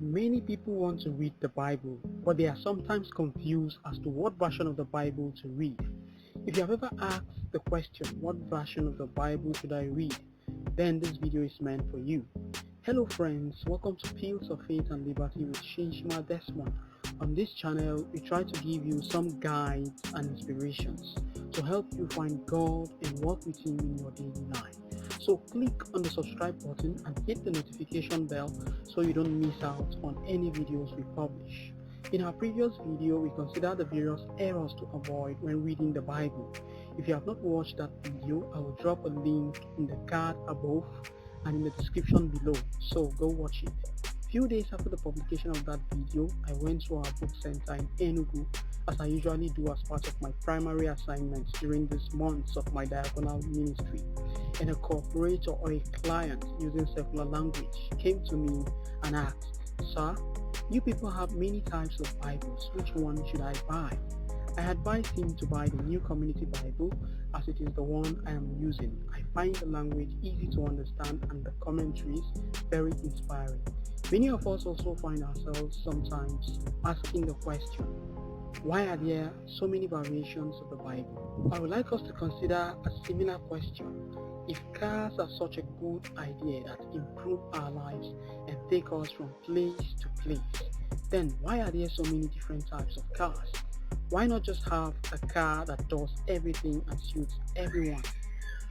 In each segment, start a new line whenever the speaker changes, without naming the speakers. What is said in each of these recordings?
Many people want to read the Bible, but they are sometimes confused as to what version of the Bible to read. If you have ever asked the question, what version of the Bible should I read? Then this video is meant for you. Hello friends, welcome to Pills of Faith and Liberty with Shinshima Desmond. On this channel, we try to give you some guides and inspirations to help you find God and walk with Him in your daily life. So click on the subscribe button and hit the notification bell so you don't miss out on any videos we publish. In our previous video, we considered the various errors to avoid when reading the Bible. If you have not watched that video, I will drop a link in the card above and in the description below, so go watch it. Few days after the publication of that video, I went to our book center in Enugu, as I usually do as part of my primary assignments during these months of my diaconal ministry. And a corporator or a client using secular language came to me and asked, "Sir, you people have many types of Bibles. Which one should I buy?" I advised him to buy the New Community Bible, as it is the one I am using. I find the language easy to understand and the commentaries very inspiring. Many of us also find ourselves sometimes asking the question, why are there so many variations of the Bible? I would like us to consider a similar question. If cars are such a good idea that improve our lives and take us from place to place, then why are there so many different types of cars? Why not just have a car that does everything and suits everyone?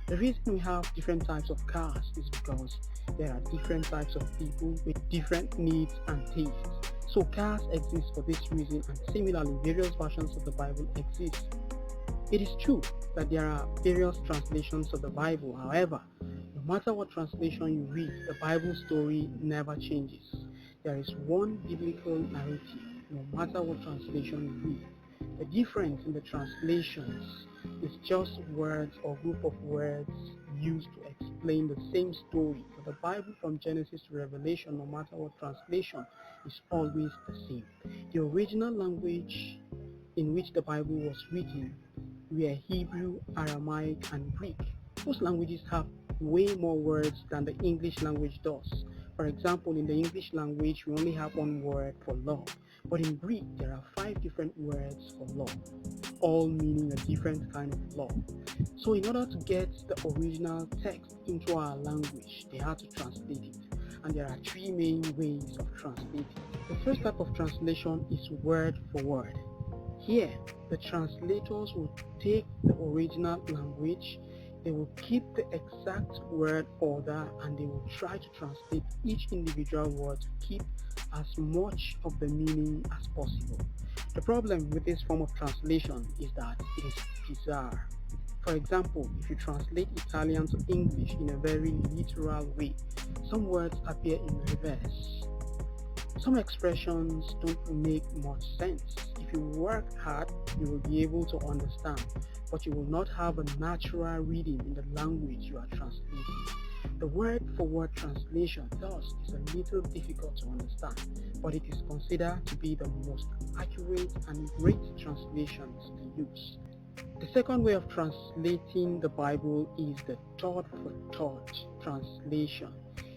The reason we have different types of cars is because there are different types of people with different needs and tastes. So cars exist for this reason, and similarly various versions of the Bible exist. It is true that there are various translations of the Bible. However, no matter what translation you read, the Bible story never changes. There is one biblical narrative, no matter what translation you read. The difference in the translations is just words or group of words used to explain the same story. But the Bible from Genesis to Revelation, no matter what translation, is always the same. The original language in which the Bible was written were Hebrew, Aramaic, and Greek. Those languages have way more words than the English language does. For example, in the English language, we only have one word for love. But in Greek, there are 5 different words for love, all meaning a different kind of love. So in order to get the original text into our language, they had to translate it. And there are 3 main ways of translating. The first type of translation is word for word. Here, the translators will take the original language, they will keep the exact word order, and they will try to translate each individual word to keep as much of the meaning as possible. The problem with this form of translation is that it is bizarre. For example, if you translate Italian to English in a very literal way, some words appear in reverse. Some expressions don't make much sense. If you work hard, you will be able to understand, but you will not have a natural reading in the language you are translating. The word-for-word translation thus is a little difficult to understand, but it is considered to be the most accurate and great translations to use. The second way of translating the Bible is the thought-for-thought translation.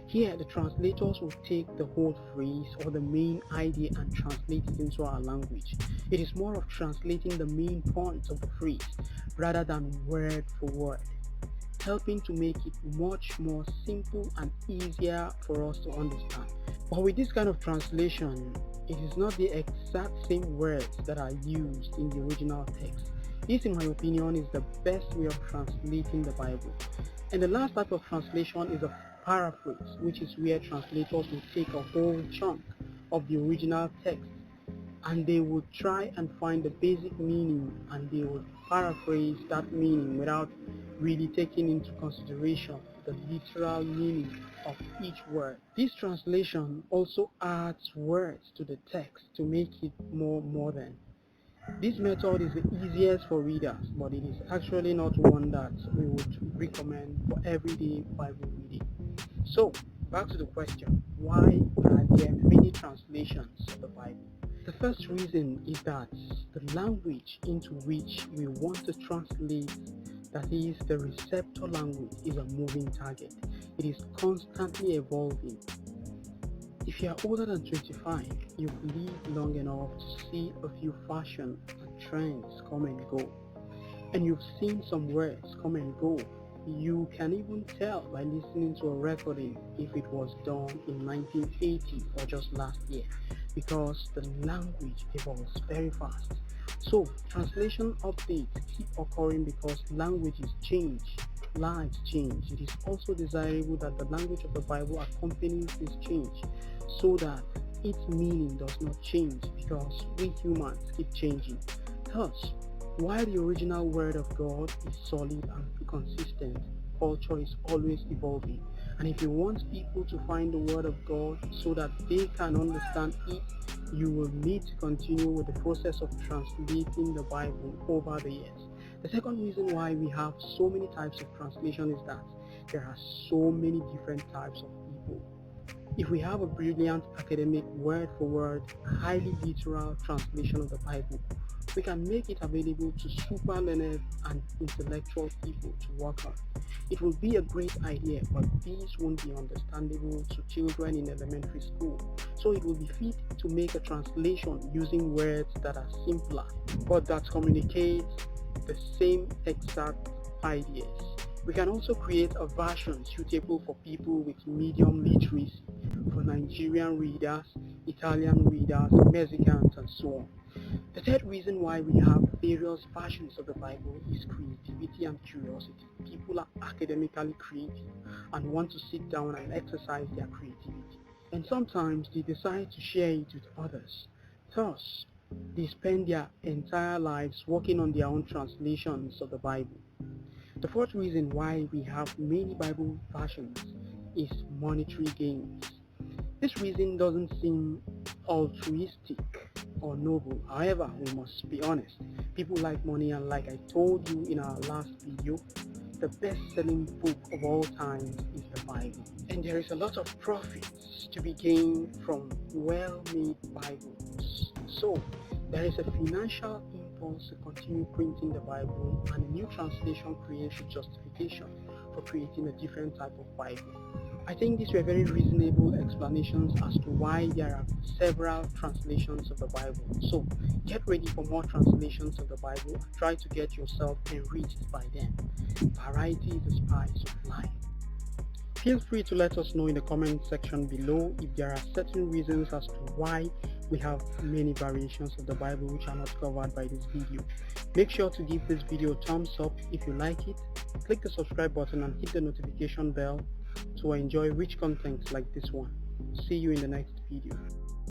Here, the translators will take the whole phrase or the main idea and translate it into our language. It is more of translating the main points of the phrase rather than word for word, helping to make it much more simple and easier for us to understand. But with this kind of translation, it is not the exact same words that are used in the original text. This, in my opinion, is the best way of translating the Bible. And the last type of translation is a paraphrase, which is where translators will take a whole chunk of the original text and they will try and find the basic meaning, and they will paraphrase that meaning without really taking into consideration the literal meaning of each word. This translation also adds words to the text to make it more modern. This method is the easiest for readers, but it is actually not one that we would recommend for everyday Bible reading. So, back to the question, why are there many translations of the Bible? The first reason is that the language into which we want to translate, that is the receptor language, is a moving target. It is constantly evolving. If If you are older than 25, you've lived long enough to see a few fashion and trends come and go. And you've seen some words come and go. You can even tell by listening to a recording if it was done in 1980 or just last year, because the language evolves very fast. So translation updates keep occurring because languages change, lives change. It is also desirable that the language of the Bible accompanies this change so that its meaning does not change, because we humans keep changing. Thus, while the original word of God is solid and consistent, culture is always evolving. And if you want people to find the word of God so that they can understand it, you will need to continue with the process of translating the Bible over the years. The second reason why we have so many types of translation is that there are so many different types of people. If we have a brilliant academic word for word, highly literal translation of the Bible, we can make it available to super learned and intellectual people to work on. It will be a great idea, but these won't be understandable to children in elementary school. So it will be fit to make a translation using words that are simpler, but that communicate the same exact ideas. We can also create a version suitable for people with medium literacy, for Nigerian readers, Italian readers, Mexicans, and so on. The third reason why we have various versions of the Bible is creativity and curiosity. People are academically creative and want to sit down and exercise their creativity. And sometimes they decide to share it with others. Thus, they spend their entire lives working on their own translations of the Bible. The fourth reason why we have many Bible versions is monetary gains. This reason doesn't seem altruistic or noble. However, we must be honest. People like money, and like I told you in our last video, the best-selling book of all time is the Bible. And there is a lot of profits to be gained from well-made Bibles. So, there is a financial impulse to continue printing the Bible, and a new translation creates a justification for creating a different type of Bible. I think these were very reasonable explanations as to why there are several translations of the Bible. So get ready for more translations of the Bible and try to get yourself enriched by them. Variety is the spice of life. Feel free to let us know in the comment section below if there are certain reasons as to why we have many variations of the Bible which are not covered by this video. Make sure to give this video a thumbs up if you like it. Click the subscribe button and hit the notification bell to enjoy rich content like this one. See you in the next video.